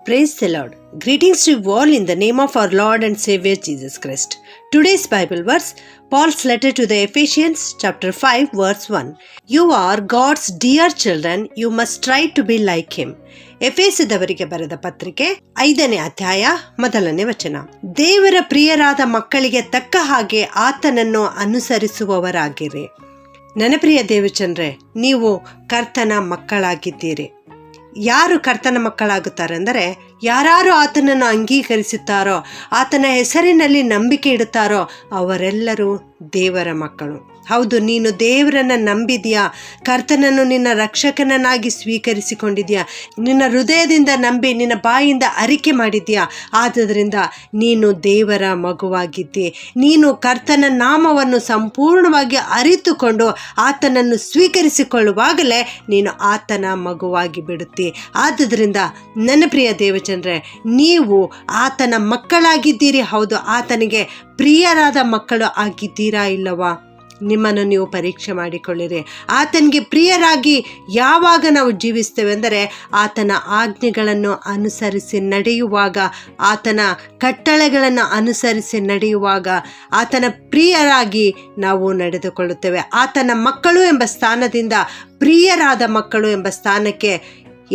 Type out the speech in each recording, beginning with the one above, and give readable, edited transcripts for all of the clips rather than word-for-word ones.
Praise the Lord. Greetings to you all in the name of our Lord and Savior Jesus Christ. Today's Bible verse, Paul's letter to the Ephesians, chapter 5, verse 1. You are God's dear children, you must try to be like him. ಎಫೆಸದವರಿಗೆ ಬರೆದ ಪತ್ರಿಕೆ 5ನೇ ಅಧ್ಯಾಯ 1ನೇ ವಚನ. ದೇವರ ಪ್ರಿಯರಾದ ಮಕ್ಕಳಿಗೆ ತಕ್ಕ ಹಾಗೆ ಆತನನ್ನು ಅನುಸರಿಸುವವರಾಗಿರಿ. ನನ್ನ ಪ್ರಿಯ ದೇವಚಂದ್ರೆ, ನೀವು ಕರ್ತನ ಮಕ್ಕಳಾಗಿದ್ದೀರಿ. ಯಾರು ಕರ್ತನ ಮಕ್ಕಳಾಗುತ್ತಾರೆ ಅಂದರೆ, ಯಾರು ಆತನನ್ನು ಅಂಗೀಕರಿಸುತ್ತಾರೋ, ಆತನ ಹೆಸರಿನಲ್ಲಿ ನಂಬಿಕೆ ಇಡುತ್ತಾರೋ ಅವರೆಲ್ಲರೂ ದೇವರ ಮಕ್ಕಳು. ಹೌದು, ನೀನು ದೇವರನ್ನು ನಂಬಿದ್ಯಾ, ಕರ್ತನನ್ನು ನಿನ್ನ ರಕ್ಷಕನನ್ನಾಗಿ ಸ್ವೀಕರಿಸಿಕೊಂಡಿದ್ಯಾ, ನಿನ್ನ ಹೃದಯದಿಂದ ನಂಬಿ ನಿನ್ನ ಬಾಯಿಂದ ಅರಿಕೆ ಮಾಡಿದ್ಯಾ, ಆದ್ದರಿಂದ ನೀನು ದೇವರ ಮಗುವಾಗಿದ್ದಿ. ನೀನು ಕರ್ತನ ನಾಮವನ್ನು ಸಂಪೂರ್ಣವಾಗಿ ಅರಿತುಕೊಂಡು ಆತನನ್ನು ಸ್ವೀಕರಿಸಿಕೊಳ್ಳುವಾಗಲೇ ನೀನು ಆತನ ಮಗುವಾಗಿ ಬಿಡುತ್ತಿ. ಆದ್ದರಿಂದ ನನ್ನ ಪ್ರಿಯ ದೇವಚಂದ್ರೆ, ನೀವು ಆತನ ಮಕ್ಕಳಾಗಿದ್ದೀರಿ. ಹೌದು, ಆತನಿಗೆ ಪ್ರಿಯರಾದ ಮಕ್ಕಳು ಆಗಿದ್ದೀರಾ ಇಲ್ಲವಾ? ನಿಮ್ಮನ್ನು ನೀವು ಪರೀಕ್ಷೆ ಮಾಡಿಕೊಳ್ಳಿರಿ. ಆತನಿಗೆ ಪ್ರಿಯರಾಗಿ ಯಾವಾಗ ನಾವು ಜೀವಿಸ್ತೇವೆ ಅಂದರೆ, ಆತನ ಆಜ್ಞೆಗಳನ್ನು ಅನುಸರಿಸಿ ನಡೆಯುವಾಗ, ಆತನ ಕಟ್ಟಳೆಗಳನ್ನು ಅನುಸರಿಸಿ ನಡೆಯುವಾಗ ಆತನ ಪ್ರಿಯರಾಗಿ ನಾವು ನಡೆದುಕೊಳ್ಳುತ್ತೇವೆ. ಆತನ ಮಕ್ಕಳು ಎಂಬ ಸ್ಥಾನದಿಂದ ಪ್ರಿಯರಾದ ಮಕ್ಕಳು ಎಂಬ ಸ್ಥಾನಕ್ಕೆ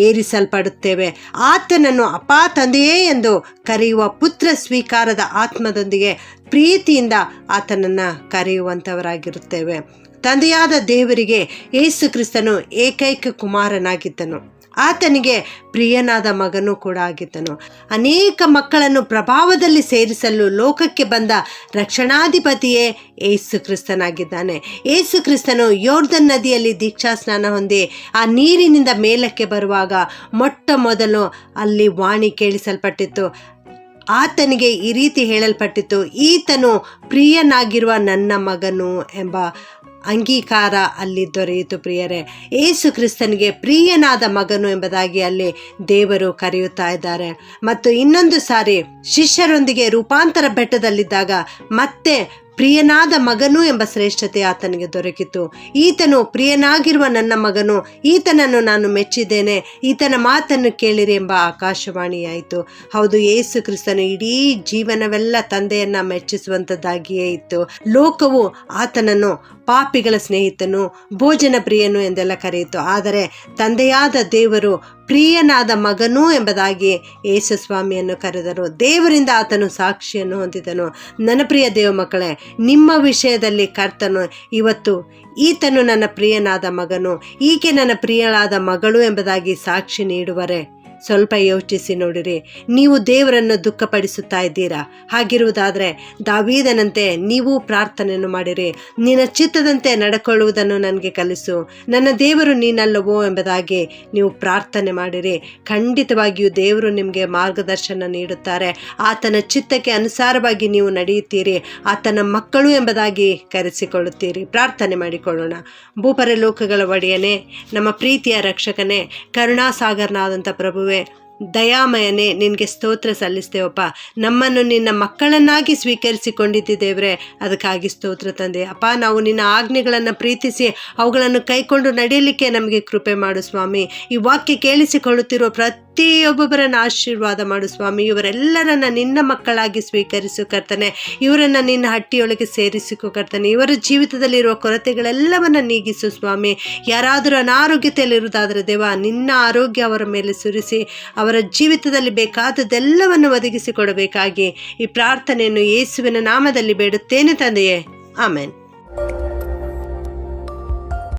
ಏರಿಸಲ್ಪಡುತ್ತೇವೆ. ಆತನನ್ನು ಅಪ್ಪ, ತಂದೆಯೇ ಎಂದು ಕರೆಯುವ ಪುತ್ರ ಸ್ವೀಕಾರದ ಆತ್ಮದೊಂದಿಗೆ ಪ್ರೀತಿಯಿಂದ ಆತನನ್ನು ಕರೆಯುವಂಥವರಾಗಿರುತ್ತೇವೆ. ತಂದೆಯಾದ ದೇವರಿಗೆ ಯೇಸು ಕ್ರಿಸ್ತನು ಏಕೈಕ ಕುಮಾರನಾಗಿದ್ದನು. ಆತನಿಗೆ ಪ್ರಿಯನಾದ ಮಗನೂ ಕೂಡ ಆಗಿದ್ದನು. ಅನೇಕ ಮಕ್ಕಳನ್ನು ಪ್ರಭಾವದಲ್ಲಿ ಸೇರಿಸಲು ಲೋಕಕ್ಕೆ ಬಂದ ರಕ್ಷಣಾಧಿಪತಿಯೇ ಯೇಸು ಕ್ರಿಸ್ತನಾಗಿದ್ದಾನೆ. ಯೇಸು ಕ್ರಿಸ್ತನು ಯೋರ್ದನ್ ನದಿಯಲ್ಲಿ ದೀಕ್ಷಾ ಸ್ನಾನ ಹೊಂದಿ ಆ ನೀರಿನಿಂದ ಮೇಲಕ್ಕೆ ಬರುವಾಗ ಮೊಟ್ಟ ಮೊದಲು ಅಲ್ಲಿ ವಾಣಿ ಕೇಳಿಸಲ್ಪಟ್ಟಿತ್ತು. ಆತನಿಗೆ ಈ ರೀತಿ ಹೇಳಲ್ಪಟ್ಟಿತ್ತು, ಈತನು ಪ್ರಿಯನಾಗಿರುವ ನನ್ನ ಮಗನು ಎಂಬ ಅಂಗೀಕಾರ ಅಲ್ಲಿ ದೊರೆಯಿತು. ಪ್ರಿಯರೇ, ಯೇಸು ಕ್ರಿಸ್ತನಿಗೆ ಪ್ರಿಯನಾದ ಮಗನು ಎಂಬುದಾಗಿ ಅಲ್ಲಿ ದೇವರು ಕರೆಯುತ್ತಾ ಇದ್ದಾರೆ. ಮತ್ತು ಇನ್ನೊಂದು ಸಾರಿ ಶಿಷ್ಯರೊಂದಿಗೆ ರೂಪಾಂತರ ಬೆಟ್ಟದಲ್ಲಿದ್ದಾಗ ಮತ್ತೆ ಪ್ರಿಯನಾದ ಮಗನು ಎಂಬ ಶ್ರೇಷ್ಠತೆ ಆತನಿಗೆ ದೊರಕಿತು. ಈತನು ಪ್ರಿಯನಾಗಿರುವ ನನ್ನ ಮಗನು, ಈತನನ್ನು ನಾನು ಮೆಚ್ಚಿದ್ದೇನೆ, ಈತನ ಮಾತನ್ನು ಕೇಳಿರಿ ಎಂಬ ಆಕಾಶವಾಣಿಯಾಯಿತು. ಹೌದು, ಯೇಸು ಕ್ರಿಸ್ತನು ಇಡೀ ಜೀವನವೆಲ್ಲ ತಂದೆಯನ್ನು ಮೆಚ್ಚಿಸುವಂಥದ್ದಾಗಿಯೇ ಇತ್ತು. ಲೋಕವು ಆತನನ್ನು ಪಾಪಿಗಳ ಸ್ನೇಹಿತನು, ಭೋಜನ ಪ್ರಿಯನು ಎಂದೆಲ್ಲ ಕರೆಯಿತು. ಆದರೆ ತಂದೆಯಾದ ದೇವರು ಪ್ರಿಯನಾದ ಮಗನು ಎಂಬುದಾಗಿ ಯೇಸು ಸ್ವಾಮಿಯನ್ನು ಕರೆದರು. ದೇವರಿಂದ ಆತನು ಸಾಕ್ಷಿಯನ್ನು ಹೊಂದಿದನು. ನನ್ನ ಪ್ರಿಯ ದೇವ ಮಕ್ಕಳೇ, ನಿಮ್ಮ ವಿಷಯದಲ್ಲಿ ಕರ್ತನು ಇವತ್ತು ಈತನು ನನ್ನ ಪ್ರಿಯನಾದ ಮಗನು, ಈಕೆ ನನ್ನ ಪ್ರಿಯಳಾದ ಮಗಳು ಎಂಬುದಾಗಿ ಸಾಕ್ಷಿ ನೀಡುವರೆ. ಸ್ವಲ್ಪ ಯೋಚಿಸಿ ನೋಡಿರಿ. ನೀವು ದೇವರನ್ನು ದುಃಖಪಡಿಸುತ್ತಾ ಇದ್ದೀರಾ? ಹಾಗಿರುವುದಾದರೆ ದಾವೀದನಂತೆ ನೀವು ಪ್ರಾರ್ಥನೆಯನ್ನು ಮಾಡಿರಿ. ನಿನ್ನ ಚಿತ್ತದಂತೆ ನಡ್ಕೊಳ್ಳುವುದನ್ನು ನನಗೆ ಕಲಿಸು, ನನ್ನ ದೇವರು ನೀನಲ್ಲವೋ ಎಂಬುದಾಗಿ ನೀವು ಪ್ರಾರ್ಥನೆ ಮಾಡಿರಿ. ಖಂಡಿತವಾಗಿಯೂ ದೇವರು ನಿಮಗೆ ಮಾರ್ಗದರ್ಶನ ನೀಡುತ್ತಾರೆ. ಆತನ ಚಿತ್ತಕ್ಕೆ ಅನುಸಾರವಾಗಿ ನೀವು ನಡೆಯುತ್ತೀರಿ. ಆತನ ಮಕ್ಕಳು ಎಂಬುದಾಗಿ ಕರೆಸಿಕೊಳ್ಳುತ್ತೀರಿ. ಪ್ರಾರ್ಥನೆ ಮಾಡಿಕೊಳ್ಳೋಣ. ಭೂಪರಲೋಕಗಳ ಒಡೆಯನೇ, ನಮ್ಮ ಪ್ರೀತಿಯ ರಕ್ಷಕನೇ, ಕರುಣಾಸಾಗರನಾದಂಥ ಪ್ರಭುವೇ, ದಯಾಮಯನೇ, ನಿನಗೆ ಸ್ತೋತ್ರ ಸಲ್ಲಿಸ್ತೇವಪ್ಪ. ನಮ್ಮನ್ನು ನಿನ್ನ ಮಕ್ಕಳನ್ನಾಗಿ ಸ್ವೀಕರಿಸಿಕೊಂಡಿದ್ದೇವ್ರೆ, ಅದಕ್ಕಾಗಿ ಸ್ತೋತ್ರ ತಂದೆ. ಅಪ್ಪ, ನಾವು ನಿನ್ನ ಆಜ್ಞೆಗಳನ್ನು ಪ್ರೀತಿಸಿ ಅವುಗಳನ್ನು ಕೈಕೊಂಡು ನಡೆಯಲಿಕ್ಕೆ ನಮಗೆ ಕೃಪೆ ಮಾಡು ಸ್ವಾಮಿ. ಈ ವಾಕ್ಯ ಕೇಳಿಸಿಕೊಳ್ಳುತ್ತಿರುವ ಪ್ರತಿಯೊಬ್ಬೊಬ್ಬರನ್ನು ಆಶೀರ್ವಾದ ಮಾಡು ಸ್ವಾಮಿ. ಇವರೆಲ್ಲರನ್ನ ನಿನ್ನ ಮಕ್ಕಳಾಗಿ ಸ್ವೀಕರಿಸು ಕರ್ತನೆ. ಇವರನ್ನು ನಿನ್ನ ಹಟ್ಟಿಯೊಳಗೆ ಸೇರಿಸಿಕೊ ಕರ್ತನೆ. ಇವರ ಜೀವಿತದಲ್ಲಿರುವ ಕೊರತೆಗಳೆಲ್ಲವನ್ನು ನೀಗಿಸು ಸ್ವಾಮಿ. ಯಾರಾದರೂ ಅನಾರೋಗ್ಯತೆಯಲ್ಲಿರುವುದಾದರೆ ದೇವ, ನಿನ್ನ ಆರೋಗ್ಯ ಅವರ ಮೇಲೆ ಸುರಿಸಿ ಅವರ ಜೀವಿತದಲ್ಲಿ ಬೇಕಾದದ್ದೆಲ್ಲವನ್ನು ಒದಗಿಸಿಕೊಡಬೇಕಾಗಿ ಈ ಪ್ರಾರ್ಥನೆಯನ್ನು ಯೇಸುವಿನ ನಾಮದಲ್ಲಿ ಬೇಡುತ್ತೇನೆ ತಂದೆಯೇ. ಆಮೆನ್.